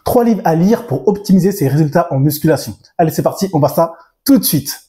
3 livres à lire pour optimiser ses résultats en musculation. Allez, c'est parti, on va ça tout de suite.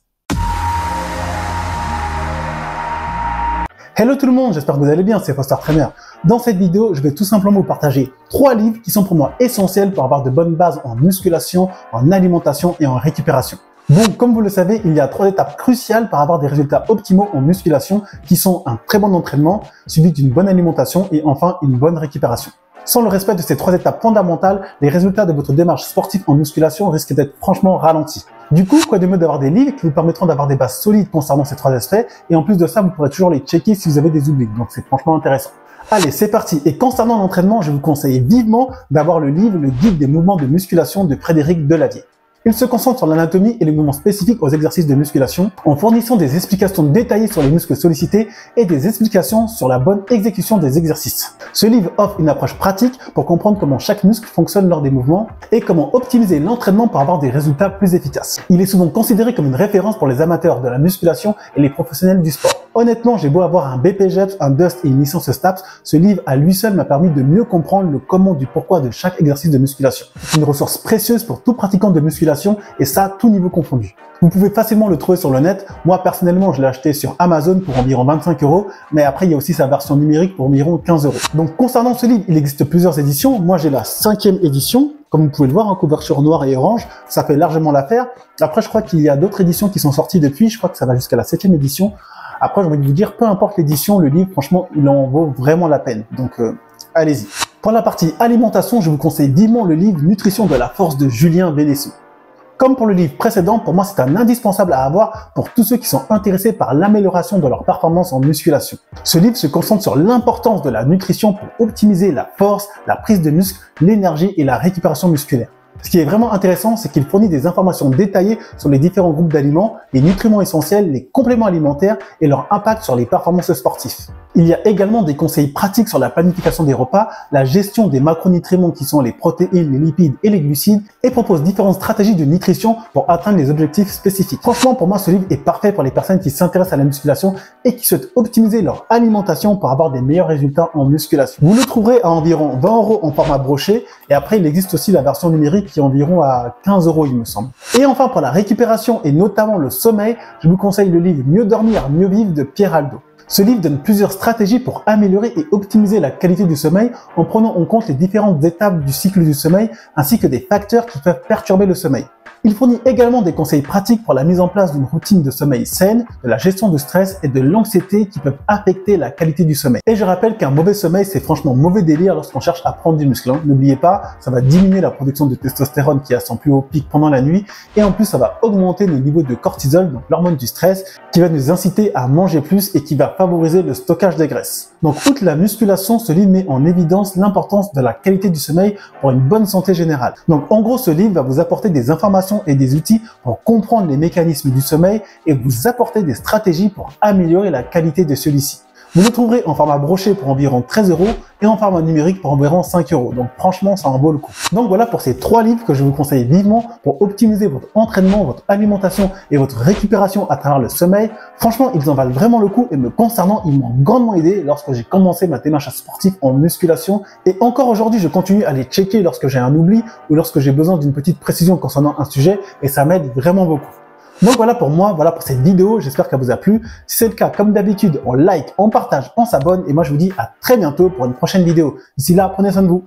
Hello tout le monde, j'espère que vous allez bien, c'est Foster Trainer. Dans cette vidéo, je vais tout simplement vous partager 3 livres qui sont pour moi essentiels pour avoir de bonnes bases en musculation, en alimentation et en récupération. Donc, comme vous le savez, il y a 3 étapes cruciales pour avoir des résultats optimaux en musculation qui sont un très bon entraînement, suivi d'une bonne alimentation et enfin une bonne récupération. Sans le respect de ces 3 étapes fondamentales, les résultats de votre démarche sportive en musculation risquent d'être franchement ralentis. Du coup, quoi de mieux d'avoir des livres qui vous permettront d'avoir des bases solides concernant ces 3 aspects, et en plus de ça, vous pourrez toujours les checker si vous avez des oublis, donc c'est franchement intéressant. Allez, c'est parti. Et concernant l'entraînement, je vous conseille vivement d'avoir le livre « Le guide des mouvements de musculation » de Frédéric Deladier. Il se concentre sur l'anatomie et les mouvements spécifiques aux exercices de musculation, en fournissant des explications détaillées sur les muscles sollicités et des explications sur la bonne exécution des exercices. Ce livre offre une approche pratique pour comprendre comment chaque muscle fonctionne lors des mouvements et comment optimiser l'entraînement pour avoir des résultats plus efficaces. Il est souvent considéré comme une référence pour les amateurs de la musculation et les professionnels du sport. Honnêtement, j'ai beau avoir un BPJEPS, un DUST et une licence STAPS, ce livre à lui seul m'a permis de mieux comprendre le comment du pourquoi de chaque exercice de musculation. C'est une ressource précieuse pour tout pratiquant de musculation et ça, tout niveau confondu. Vous pouvez facilement le trouver sur le net. Moi, personnellement, je l'ai acheté sur Amazon pour environ 25 €, mais après, il y a aussi sa version numérique pour environ 15 €. Donc, concernant ce livre, il existe plusieurs éditions. Moi, j'ai la 5e édition. Comme vous pouvez le voir, en couverture noire et orange, ça fait largement l'affaire. Après, je crois qu'il y a d'autres éditions qui sont sorties depuis. Je crois que ça va jusqu'à la 7e édition. Après, j'ai envie de vous dire, peu importe l'édition, le livre, franchement, il en vaut vraiment la peine. Donc, allez-y. Pour la partie alimentation, je vous conseille vivement le livre Nutrition de la force de Julien Vénessou. Comme pour le livre précédent, pour moi, c'est un indispensable à avoir pour tous ceux qui sont intéressés par l'amélioration de leur performance en musculation. Ce livre se concentre sur l'importance de la nutrition pour optimiser la force, la prise de muscle, l'énergie et la récupération musculaire. Ce qui est vraiment intéressant, c'est qu'il fournit des informations détaillées sur les différents groupes d'aliments, les nutriments essentiels, les compléments alimentaires et leur impact sur les performances sportives. Il y a également des conseils pratiques sur la planification des repas, la gestion des macronutriments qui sont les protéines, les lipides et les glucides et propose différentes stratégies de nutrition pour atteindre les objectifs spécifiques. Franchement, pour moi, ce livre est parfait pour les personnes qui s'intéressent à la musculation et qui souhaitent optimiser leur alimentation pour avoir des meilleurs résultats en musculation. Vous le trouverez à environ 20 € en format broché et après, il existe aussi la version numérique qui est environ à 15 € il me semble. Et enfin, pour la récupération et notamment le sommeil, je vous conseille le livre Mieux dormir, mieux vivre de Pierre Aldo. Ce livre donne plusieurs stratégies pour améliorer et optimiser la qualité du sommeil en prenant en compte les différentes étapes du cycle du sommeil ainsi que des facteurs qui peuvent perturber le sommeil. Il fournit également des conseils pratiques pour la mise en place d'une routine de sommeil saine, de la gestion du stress et de l'anxiété qui peuvent affecter la qualité du sommeil. Et je rappelle qu'un mauvais sommeil, c'est franchement mauvais délire lorsqu'on cherche à prendre du muscle. N'oubliez pas, ça va diminuer la production de testostérone qui a son plus haut pic pendant la nuit et en plus ça va augmenter le niveau de cortisol, donc l'hormone du stress, qui va nous inciter à manger plus et qui va favoriser le stockage des graisses. Donc outre la musculation, ce livre met en évidence l'importance de la qualité du sommeil pour une bonne santé générale. Donc en gros, ce livre va vous apporter des informations et des outils pour comprendre les mécanismes du sommeil et vous apporter des stratégies pour améliorer la qualité de celui-ci. Vous le trouverez en format broché pour environ 13 € et en format numérique pour environ 5 €. Donc franchement, ça en vaut le coup. Donc voilà pour ces 3 livres que je vous conseille vivement pour optimiser votre entraînement, votre alimentation et votre récupération à travers le sommeil. Franchement, ils en valent vraiment le coup et me concernant, ils m'ont grandement aidé lorsque j'ai commencé ma démarche sportive en musculation. Et encore aujourd'hui, je continue à les checker lorsque j'ai un oubli ou lorsque j'ai besoin d'une petite précision concernant un sujet et ça m'aide vraiment beaucoup. Donc voilà pour moi, voilà pour cette vidéo, j'espère qu'elle vous a plu. Si c'est le cas, comme d'habitude, on like, on partage, on s'abonne et moi je vous dis à très bientôt pour une prochaine vidéo. D'ici là, prenez soin de vous.